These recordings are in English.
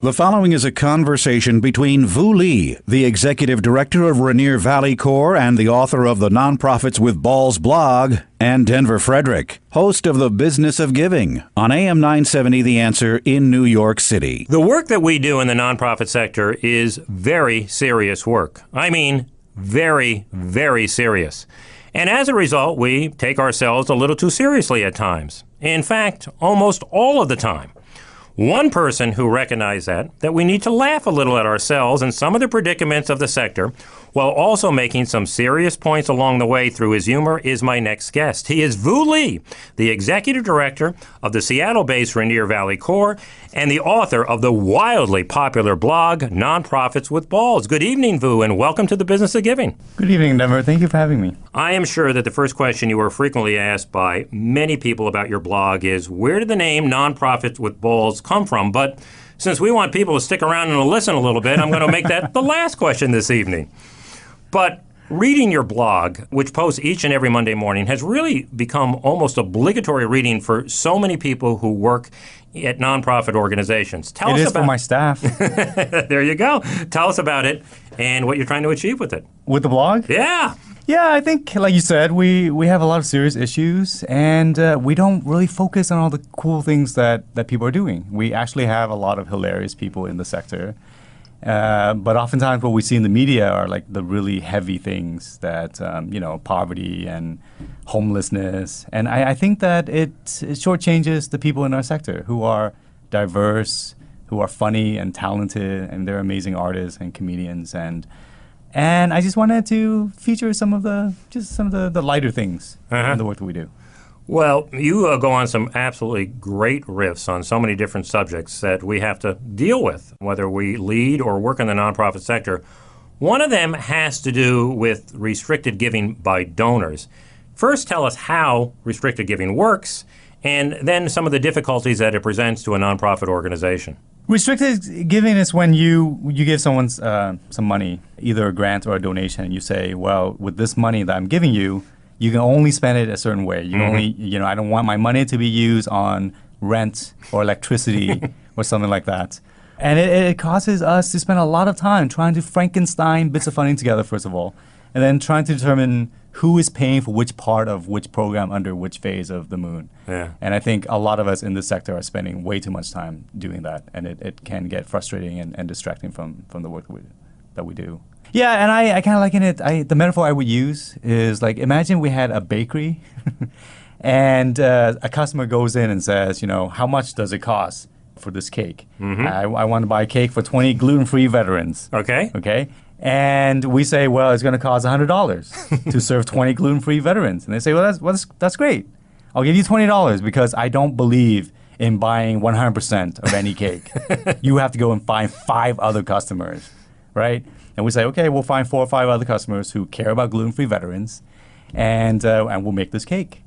The following is a conversation between Vu Lee, the executive director of Rainier Valley Corps and the author of the Nonprofits with Balls blog, and Denver Frederick, host of The Business of Giving on AM 970 The Answer in New York City. The work that we do in the nonprofit sector is very serious work. I mean, very, very serious. And as a result, we take ourselves a little too seriously at times. In fact, almost all of the time. One person who recognized that we need to laugh a little at ourselves and some of the predicaments of the sector, while also making some serious points along the way through his humor, is my next guest. He is Vu Lee, the executive director of the Seattle-based Rainier Valley Corps and the author of the wildly popular blog, Nonprofits with Balls. Good evening, Vu, and welcome to The Business of Giving. Good evening, Denver. Thank you for having me. I am sure that the first question you are frequently asked by many people about your blog is, where did the name Nonprofits with Balls come from? But since we want people to stick around and listen a little bit, I'm going to make that the last question this evening. But reading your blog, which posts each and every Monday morning, has really become almost obligatory reading for so many people who work at nonprofit organizations. It is for my staff. There you go. Tell us about it and what you're trying to achieve with it. With the blog? Yeah. Yeah, I think, like you said, we have a lot of serious issues, and we don't really focus on all the cool things that people are doing. We actually have a lot of hilarious people in the sector. But oftentimes what we see in the media are like the really heavy things that, poverty and homelessness. And I think that it shortchanges the people in our sector who are diverse, who are funny and talented, and they're amazing artists and comedians. And I just wanted to feature some of the lighter things in the work that we do. Well, you go on some absolutely great riffs on so many different subjects that we have to deal with, whether we lead or work in the nonprofit sector. One of them has to do with restricted giving by donors. First, tell us how restricted giving works, and then some of the difficulties that it presents to a nonprofit organization. Restricted giving is when you give someone some money, either a grant or a donation, and you say, well, with this money that I'm giving you, you can only spend it a certain way. You only, I don't want my money to be used on rent or electricity or something like that. And it causes us to spend a lot of time trying to Frankenstein bits of funding together, first of all, and then trying to determine who is paying for which part of which program under which phase of the moon. Yeah. And I think a lot of us in this sector are spending way too much time doing that, and it can get frustrating and distracting from the work that we do. Yeah, and I kind of liken it, the metaphor I would use is like, imagine we had a bakery and a customer goes in and says, how much does it cost for this cake? I want to buy a cake for 20 gluten-free veterans. Okay. And we say, well, it's going to cost $100 to serve 20 gluten-free veterans. And they say, well, that's great. I'll give you $20 because I don't believe in buying 100% of any cake. You have to go and find 5 other customers, right? And we say, okay, we'll find 4 or 5 other customers who care about gluten-free veterans, and we'll make this cake.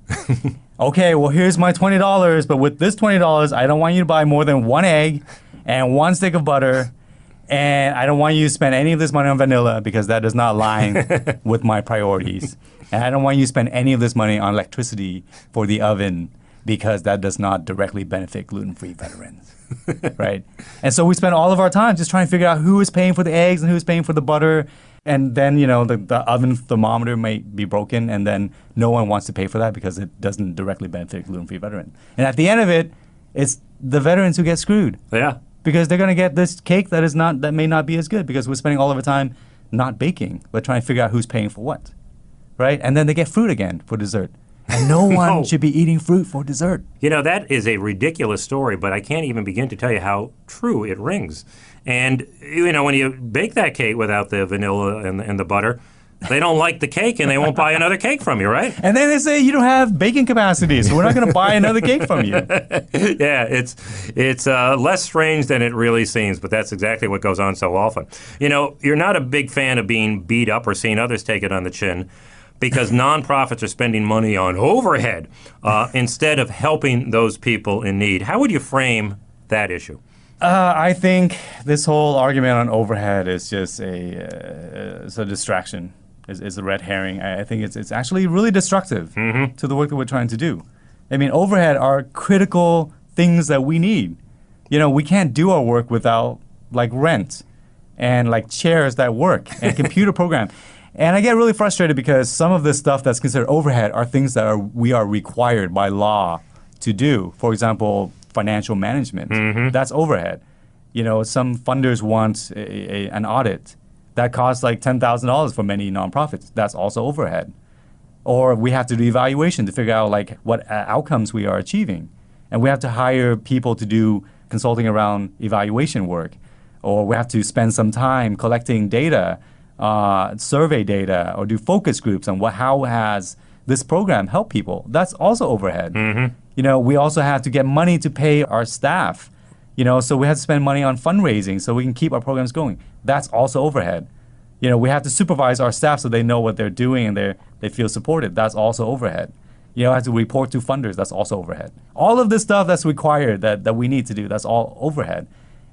Okay, well, here's my $20, but with this $20, I don't want you to buy more than 1 egg and 1 stick of butter, and I don't want you to spend any of this money on vanilla because that does not align with my priorities. And I don't want you to spend any of this money on electricity for the oven because that does not directly benefit gluten-free veterans. Right? And so we spend all of our time just trying to figure out who is paying for the eggs and who's paying for the butter. And then, the oven thermometer may be broken, and then no one wants to pay for that because it doesn't directly benefit gluten-free veterans. And at the end of it, it's the veterans who get screwed. Yeah. Because they're going to get this cake that may not be as good because we're spending all of our time not baking, but trying to figure out who's paying for what. Right? And then they get fruit again for dessert. And no one should be eating fruit for dessert. That is a ridiculous story, but I can't even begin to tell you how true it rings. And, when you bake that cake without the vanilla and the butter, they don't like the cake and they won't buy another cake from you, right? And then they say you don't have baking capacity, so we're not going to buy another cake from you. Yeah, it's less strange than it really seems, but that's exactly what goes on so often. You're not a big fan of being beat up or seeing others take it on the chin, because nonprofits are spending money on overhead instead of helping those people in need. How would you frame that issue? I think this whole argument on overhead is just it's a distraction, is a red herring. I think it's actually really destructive to the work that we're trying to do. I mean, overhead are critical things that we need. We can't do our work without like rent and like chairs that work and computer program. And I get really frustrated because some of this stuff that's considered overhead are things that we are required by law to do. For example, financial management. That's overhead. Some funders want an audit that costs like $10,000 for many nonprofits. That's also overhead. Or we have to do evaluation to figure out like what outcomes we are achieving. And we have to hire people to do consulting around evaluation work. Or we have to spend some time collecting data, survey data, or do focus groups on how has this program helped people. That's also overhead. We also have to get money to pay our staff. So we have to spend money on fundraising so we can keep our programs going. That's also overhead. We have to supervise our staff so they know what they're doing and they feel supported. That's also overhead. Have to report to funders. That's also overhead. All of this stuff that's required that we need to do, that's all overhead.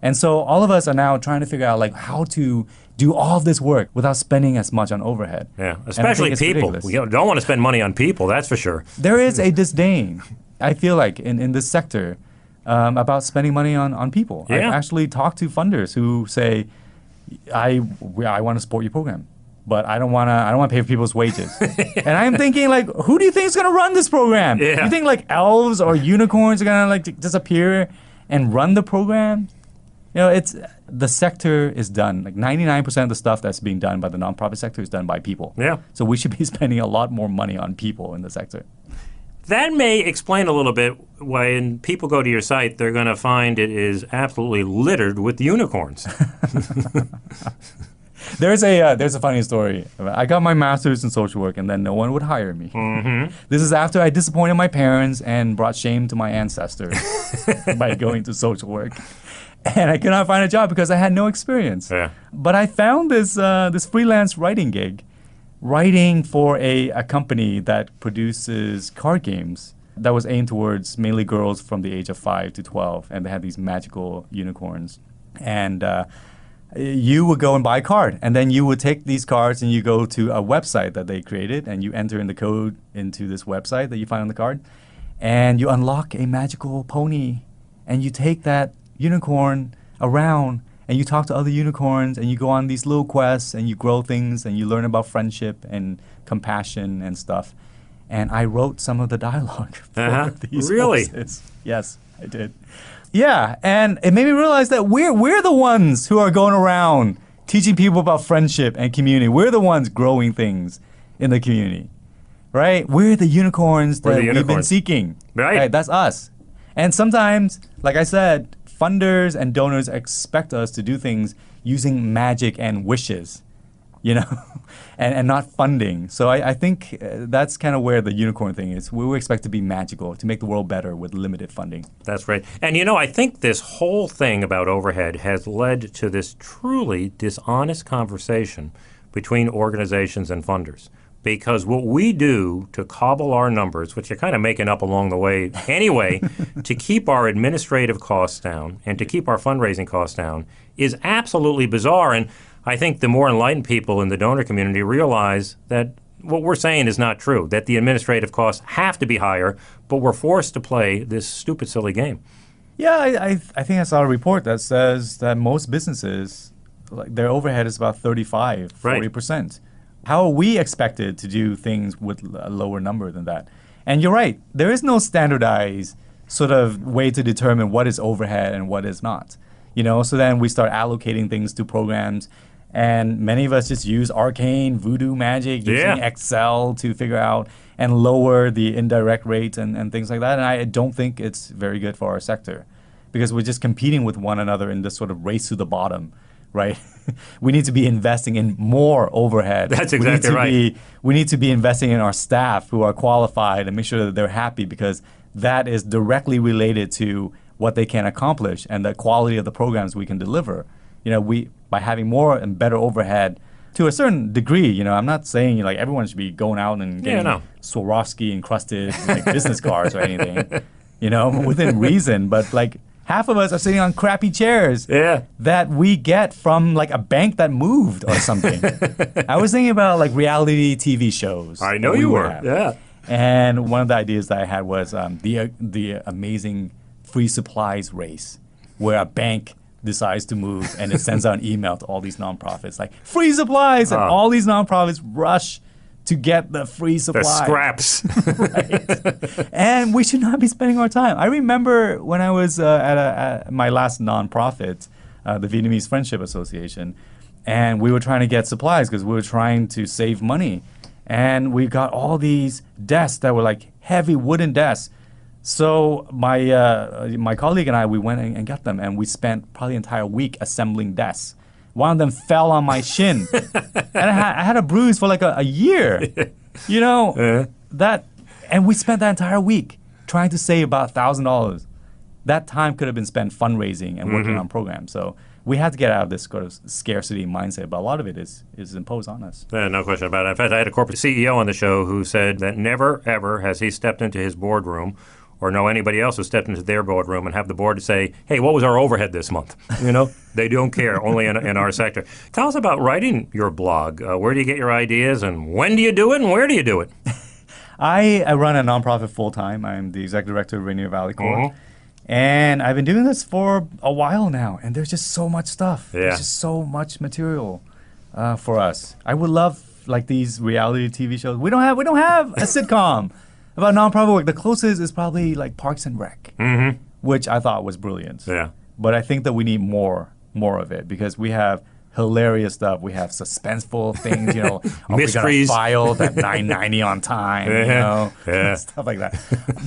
And so all of us are now trying to figure out like how to do all of this work without spending as much on overhead. Yeah, especially people. We don't want to spend money on people, that's for sure. There is a disdain, I feel like, in this sector about spending money on people. Yeah. I actually talk to funders who say, I want to support your program, but I don't want to pay for people's wages. And I'm thinking like, who do you think is going to run this program? Yeah. You think like elves or unicorns are going to like disappear and run the program? The sector is done. Like 99% of the stuff that's being done by the nonprofit sector is done by people. Yeah. So we should be spending a lot more money on people in the sector. That may explain a little bit when people go to your site, they're going to find it is absolutely littered with unicorns. There's a funny story. I got my master's in social work, and then no one would hire me. This is after I disappointed my parents and brought shame to my ancestors by going to social work. And I could not find a job because I had no experience. Yeah. But I found this freelance writing gig, writing for a company that produces card games that was aimed towards mainly girls from the age of 5 to 12, and they had these magical unicorns. And you would go and buy a card, and then you would take these cards and you go to a website that they created, and you enter in the code into this website that you find on the card, and you unlock a magical pony, and you take that unicorn around and you talk to other unicorns and you go on these little quests and you grow things and you learn about friendship and compassion and stuff. And I wrote some of the dialogue for these horses. Yes, I did. Yeah, and it made me realize that we're the ones who are going around teaching people about friendship and community. We're the ones growing things in the community, right? We're the unicorns that we've been seeking. Right, that's us. And sometimes, like I said, funders and donors expect us to do things using magic and wishes, and not funding. So I think that's kind of where the unicorn thing is. We expect to be magical, to make the world better with limited funding. That's right. And I think this whole thing about overhead has led to this truly dishonest conversation between organizations and funders. Because what we do to cobble our numbers, which you're kind of making up along the way anyway, to keep our administrative costs down and to keep our fundraising costs down is absolutely bizarre. And I think the more enlightened people in the donor community realize that what we're saying is not true, that the administrative costs have to be higher, but we're forced to play this stupid, silly game. Yeah, I think I saw a report that says that most businesses, like their overhead is about 35, 40%. Right. How are we expected to do things with a lower number than that? And you're right, there is no standardized sort of way to determine what is overhead and what is not. So then we start allocating things to programs, and many of us just use arcane voodoo magic, using Excel to figure out and lower the indirect rates and things like that. And I don't think it's very good for our sector because we're just competing with one another in this sort of race to the bottom. Right? We need to be investing in more overhead. That's exactly right. We need to be investing in our staff who are qualified and make sure that they're happy because that is directly related to what they can accomplish and the quality of the programs we can deliver. By having more and better overhead to a certain degree, I'm not saying like everyone should be going out and getting Swarovski encrusted like business cards or anything, within reason, but like half of us are sitting on crappy chairs that we get from like a bank that moved or something. I was thinking about like reality TV shows. I know you were. Yeah. And one of the ideas that I had was the amazing free supplies race, where a bank decides to move, and it sends out an email to all these nonprofits like free supplies, and all these nonprofits rush to get the free supply. The scraps. Right. And we should not be spending our time. I remember when I was at my last nonprofit, the Vietnamese Friendship Association, and we were trying to get supplies because we were trying to save money. And we got all these desks that were like heavy wooden desks. So my colleague and I, we went and got them, and we spent probably an entire week assembling desks. One of them fell on my shin, and I had a bruise for like a year. You know, and we spent that entire week trying to save about $1,000. That time could have been spent fundraising and working on programs. So we had to get out of this sort of scarcity mindset, but a lot of it is imposed on us. No question about it. In fact, I had a corporate CEO on the show who said that never, ever has he stepped into his boardroom or know anybody else who stepped into their boardroom and have the board say, hey, what was our overhead this month? You know, they don't care, only in our sector. Tell us about writing your blog. Where do you get your ideas, and when do you do it, and where do you do it? I run a nonprofit full-time. I'm the executive director of Rainier Valley Corps. And I've been doing this for a while now, and there's just so much stuff. Yeah. There's just so much material for us. I would love like these reality TV shows. We don't have a sitcom about nonprofit work. The closest is probably like Parks and Rec, which I thought was brilliant. Yeah. But I think that we need more of it because we have hilarious stuff. We have suspenseful things, you know. Mysteries. We filed at 9:90 on time, you know, stuff like that.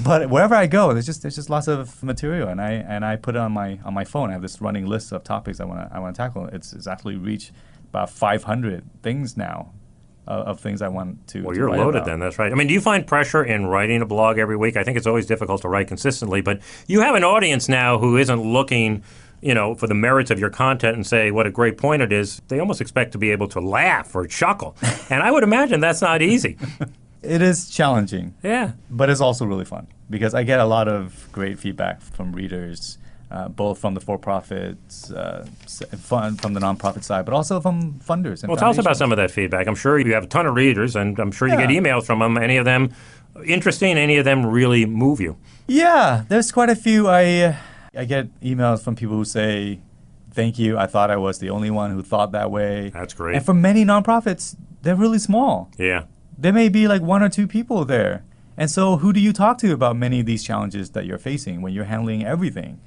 But wherever I go, there's just lots of material, and I put it on my phone. I have this running list of topics I want to tackle. It's actually reached about 500 things now. Of things I want to. Well, you're write loaded about. then. That's right. I mean, do you find pressure in writing a blog every week? I think it's always difficult to write consistently, but you have an audience now who isn't looking, you know, for the merits of your content and say what a great point it is. They almost expect to be able to laugh or chuckle, and I would imagine that's not easy. It is challenging. Yeah, but it's also really fun because I get a lot of great feedback from readers. Both from the for-profits, from the nonprofit side, but also from funders. And well, tell us about some of that feedback. I'm sure you have a ton of readers, and I'm sure you get emails from them. Any of them interesting? Any of them really move you? Yeah, there's quite a few. I get emails from people who say, thank you, I thought I was the only one who thought that way. That's great. And for many nonprofits, they're really small. Yeah. There may be like 1 or 2 people there. And so who do you talk to about many of these challenges that you're facing when you're handling everything?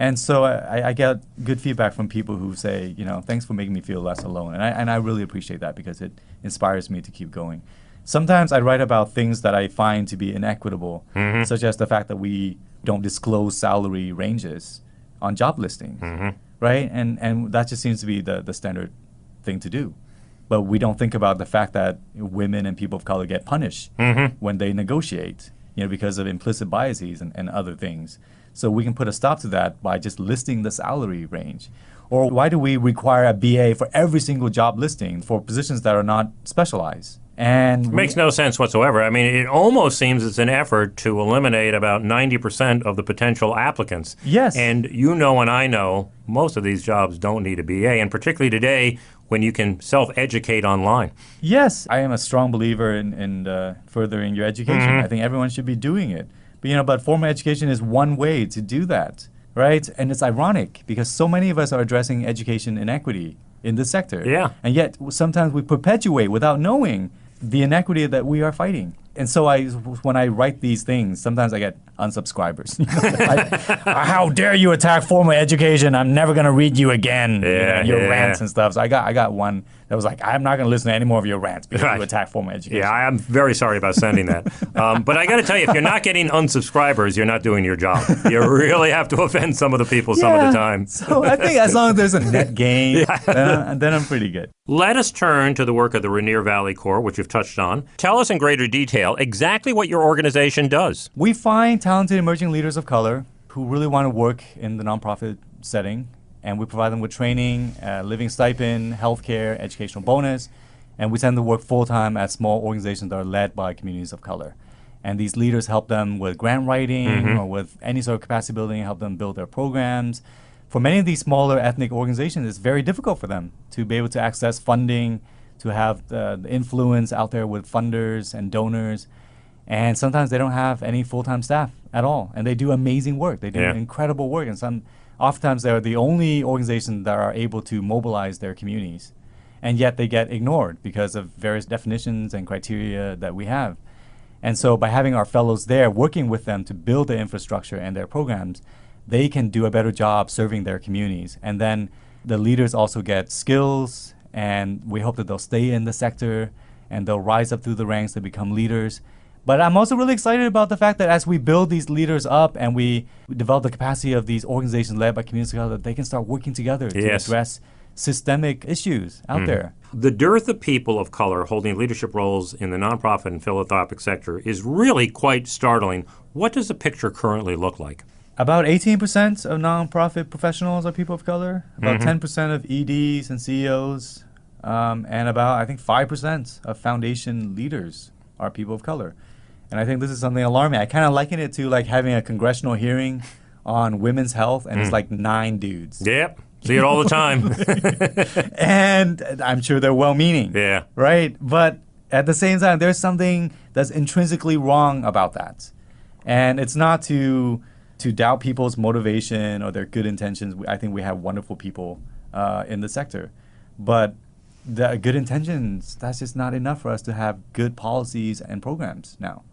And so I get good feedback from people who say, you know, thanks for making me feel less alone. And I really appreciate that because it inspires me to keep going. Sometimes I write about things that I find to be inequitable, such as the fact that we don't disclose salary ranges on job listings, right? And that just seems to be the standard thing to do. But we don't think about the fact that women and people of color get punished when they negotiate, you know, because of implicit biases and other things. So we can put a stop to that by just listing the salary range. Or why do we require a BA for every single job listing for positions that are not specialized? And it makes no sense whatsoever. I mean, it almost seems it's an effort to eliminate about 90% of the potential applicants. Yes. And you know and I know most of these jobs don't need a BA, and particularly today when you can self-educate online. Yes, I am a strong believer in furthering your education. I think everyone should be doing it. But, you know, but formal education is one way to do that, right? And it's ironic because so many of us are addressing education inequity in this sector. Yeah. And yet sometimes we perpetuate without knowing the inequity that we are fighting. And so when I write these things, sometimes I get unsubscribers. How dare you attack formal education? I'm never going to read you again. Your rants and stuff. So I got one that was like, I'm not going to listen to any more of your rants because you attack formal education. Yeah, I'm very sorry about sending that. But I got to tell you, if you're not getting unsubscribers, you're not doing your job. You really have to offend some of the people some of the time. So I think as long as there's a net gain, then I'm pretty good. Let us turn to the work of the Rainier Valley Corps, which you've touched on. Tell us in greater detail exactly what your organization does. We find talented emerging leaders of color who really want to work in the nonprofit setting, and we provide them with training, living stipend, healthcare, educational bonus, and we send them to work full-time at small organizations that are led by communities of color. And these leaders help them with grant writing or with any sort of capacity building, help them build their programs. For many of these smaller ethnic organizations, it's very difficult for them to be able to access funding, to have the influence out there with funders and donors. And sometimes they don't have any full-time staff at all. And they do amazing work. They do incredible work. And oftentimes they're the only organizations that are able to mobilize their communities. And yet they get ignored because of various definitions and criteria that we have. And so by having our fellows there, working with them to build the infrastructure and their programs, they can do a better job serving their communities. And then the leaders also get skills, and we hope that they'll stay in the sector and they'll rise up through the ranks to become leaders. But I'm also really excited about the fact that as we build these leaders up and we develop the capacity of these organizations led by communities of color, that they can start working together to address systemic issues out there. The dearth of people of color holding leadership roles in the nonprofit and philanthropic sector is really quite startling. What does the picture currently look like? About 18% of nonprofit professionals are people of color, about 10% of EDs and CEOs, and about, I think, 5% of foundation leaders are people of color. And I think this is something alarming. I kind of liken it to like having a congressional hearing on women's health, and it's like 9 dudes. Yep. See it all the time. And I'm sure they're well-meaning. Yeah. Right? But at the same time, there's something that's intrinsically wrong about that. And it's not to doubt people's motivation or their good intentions. I think we have wonderful people in the sector. But the good intentions, that's just not enough for us to have good policies and programs now.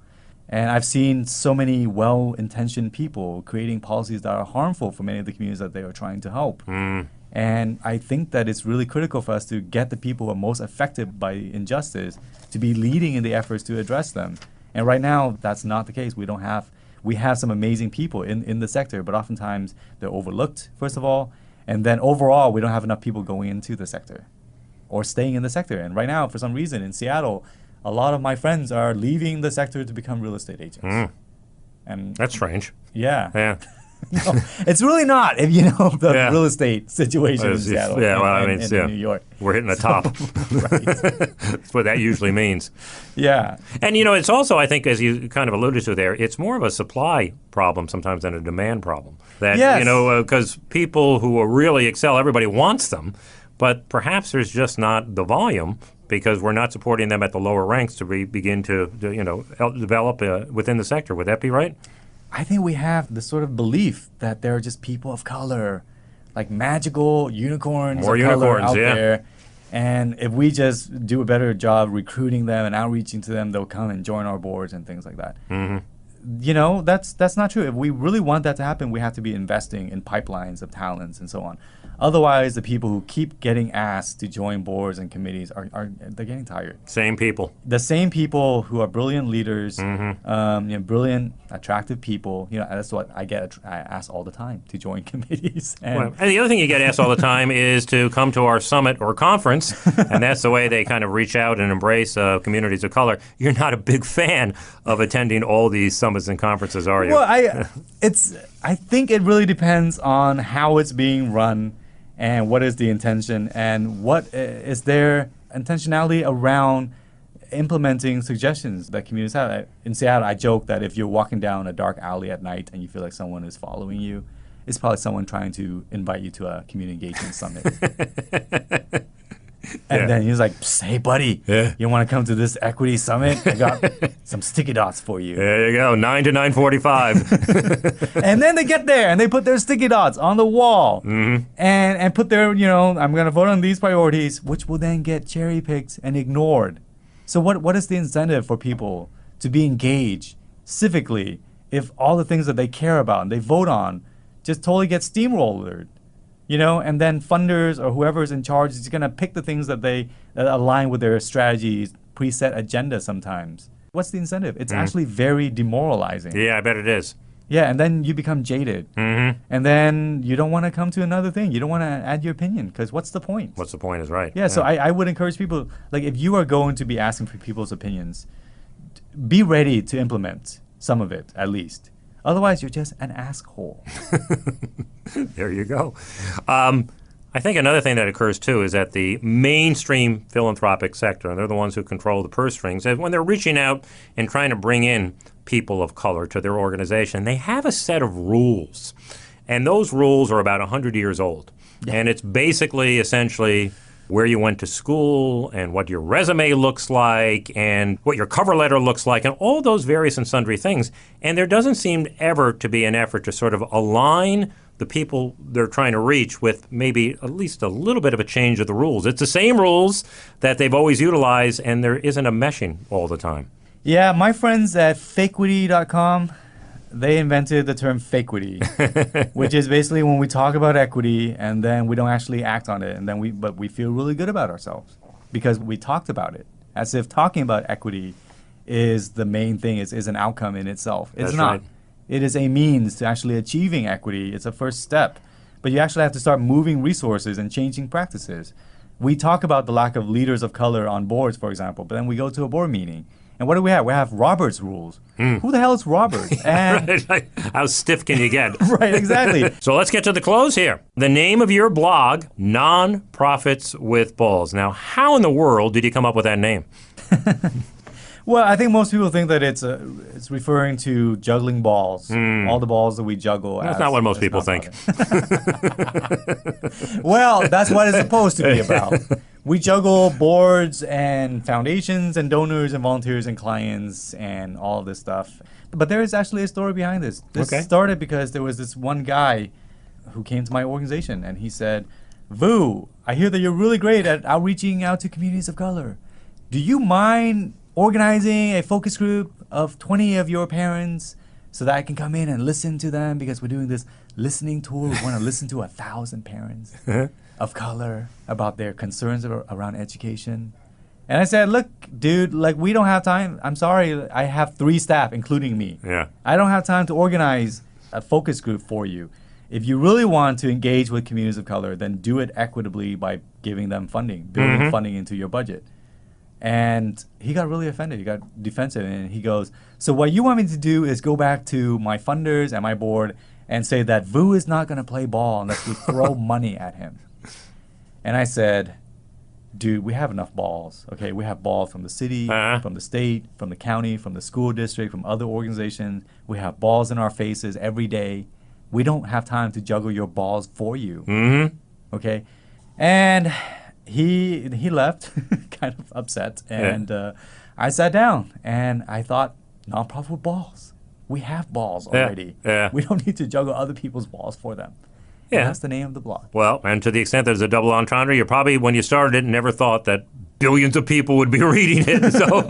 And I've seen so many well-intentioned people creating policies that are harmful for many of the communities that they are trying to help. And I think that it's really critical for us to get the people who are most affected by injustice to be leading in the efforts to address them. And right now, that's not the case. We have some amazing people in the sector, but oftentimes they're overlooked, first of all. And then overall, we don't have enough people going into the sector or staying in the sector. And right now, for some reason, in Seattle, a lot of my friends are leaving the sector to become real estate agents. And that's strange. Yeah. Yeah. No, it's really not if you know the real estate situation in Seattle and New York. We're hitting the top. That's what that usually means. Yeah. And, it's also, I think, as you kind of alluded to there, it's more of a supply problem sometimes than a demand problem. That, because people who really excel, everybody wants them, but perhaps there's just not the volume because we're not supporting them at the lower ranks to begin to develop within the sector. Would that be right? I think we have this sort of belief that there are just people of color, like magical unicorns of color out there. And if we just do a better job recruiting them and outreaching to them, they'll come and join our boards and things like that. That's not true. If we really want that to happen, we have to be investing in pipelines of talents and so on. Otherwise, the people who keep getting asked to join boards and committees they're getting tired. Same people. The same people who are brilliant leaders, brilliant, attractive people. That's what I asked all the time to join committees. And the other thing you get asked all the time is to come to our summit or conference, and that's the way they kind of reach out and embrace communities of color. You're not a big fan of attending all these summits and conferences, are you? Well, I think it really depends on how it's being run and what is the intention and what is their intentionality around implementing suggestions that communities have. In Seattle, I joke that if you're walking down a dark alley at night and you feel like someone is following you, it's probably someone trying to invite you to a community engagement summit. And then he's like, hey, buddy, you want to come to this equity summit? I got some sticky dots for you. There you go, 9 to 9:45. And then they get there and they put their sticky dots on the wall and put their, I'm going to vote on these priorities, which will then get cherry-picked and ignored. So what is the incentive for people to be engaged civically if all the things that they care about and they vote on just totally get steamrolled? And then funders or whoever's in charge is going to pick the things that align with their strategies, preset agenda sometimes. What's the incentive? It's actually very demoralizing. Yeah, I bet it is. Yeah, and then you become jaded. And then you don't want to come to another thing. You don't want to add your opinion because what's the point? What's the point is right. Yeah, so I would encourage people, like if you are going to be asking for people's opinions, be ready to implement some of it at least. Otherwise, you're just an asshole. There you go. I think another thing that occurs, too, is that the mainstream philanthropic sector, and they're the ones who control the purse strings, when they're reaching out and trying to bring in people of color to their organization, they have a set of rules. And those rules are about 100 years old. Yeah. And it's basically, essentially, where you went to school and what your resume looks like and what your cover letter looks like and all those various and sundry things. And there doesn't seem ever to be an effort to sort of align the people they're trying to reach with maybe at least a little bit of a change of the rules. It's the same rules that they've always utilized, and there isn't a meshing all the time. Yeah, my friends at fakequity.com, they invented the term fakequity, which is basically when we talk about equity and then we don't actually act on it, and then but we feel really good about ourselves because we talked about it, as if talking about equity is the main thing, is an outcome in itself. It's That's not. right. It is a means to actually achieving equity. It's a first step. But you actually have to start moving resources and changing practices. We talk about the lack of leaders of color on boards, for example, but then we go to a board meeting. And what do we have? We have Robert's rules. Who the hell is Robert? And Right. How stiff can you get? right, exactly. So let's get to the close here. The name of your blog, Nonprofits with Balls. Now, how in the world did you come up with that name? Well, I think most people think that it's referring to juggling balls, all the balls that we juggle. That's not what most people think. Well, that's what it's supposed to be about. We juggle boards and foundations and donors and volunteers and clients and all of this stuff. But there is actually a story behind this. This started because there was this one guy who came to my organization and he said, "Vu, I hear that you're really great at outreaching out to communities of color. Do you mind organizing a focus group of 20 of your parents so that I can come in and listen to them because we're doing this listening tour. We want to listen to 1,000 parents of color about their concerns around education." And I said, "Look, dude, like we don't have time. I'm sorry. I have 3 staff, including me. Yeah. I don't have time to organize a focus group for you. If you really want to engage with communities of color, then do it equitably by giving them funding, building funding into your budget." And he got really offended. He got defensive. And he goes, "So what you want me to do is go back to my funders and my board and say that Vu is not going to play ball unless we throw money at him." And I said, "Dude, we have enough balls. Okay, we have balls from the city, from the state, from the county, from the school district, from other organizations. We have balls in our faces every day. We don't have time to juggle your balls for you." Okay? And he left kind of upset, and I sat down and I thought, nonprofit with balls. We have balls already. Yeah. We don't need to juggle other people's balls for them. Yeah. And that's the name of the blog. Well, and to the extent there's a double entendre, you probably, when you started it, never thought that billions of people would be reading it. So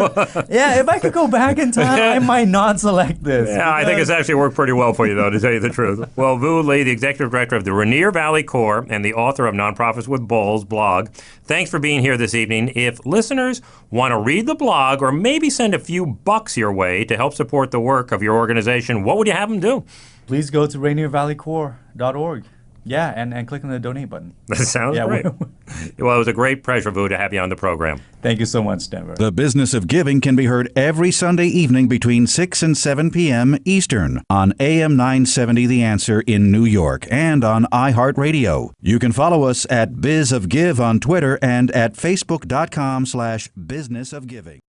Yeah, if I could go back in time, I might not select this. yeah, I think it's actually worked pretty well for you, though, to tell you the truth. Well, Vu Lee, the executive director of the Rainier Valley Corps and the author of Nonprofits with Balls blog, thanks for being here this evening. If listeners want to read the blog or maybe send a few bucks your way to help support the work of your organization, what would you have them do? Please go to rainiervalleycorps.org. Yeah, and click on the donate button. That sounds great. Well, it was a great pleasure, Vu, to have you on the program. Thank you so much, Denver. The Business of Giving can be heard every Sunday evening between 6 and 7 p.m. Eastern on AM 970 The Answer in New York and on iHeartRadio. You can follow us at Biz of Give on Twitter and at Facebook.com/businessofgiving.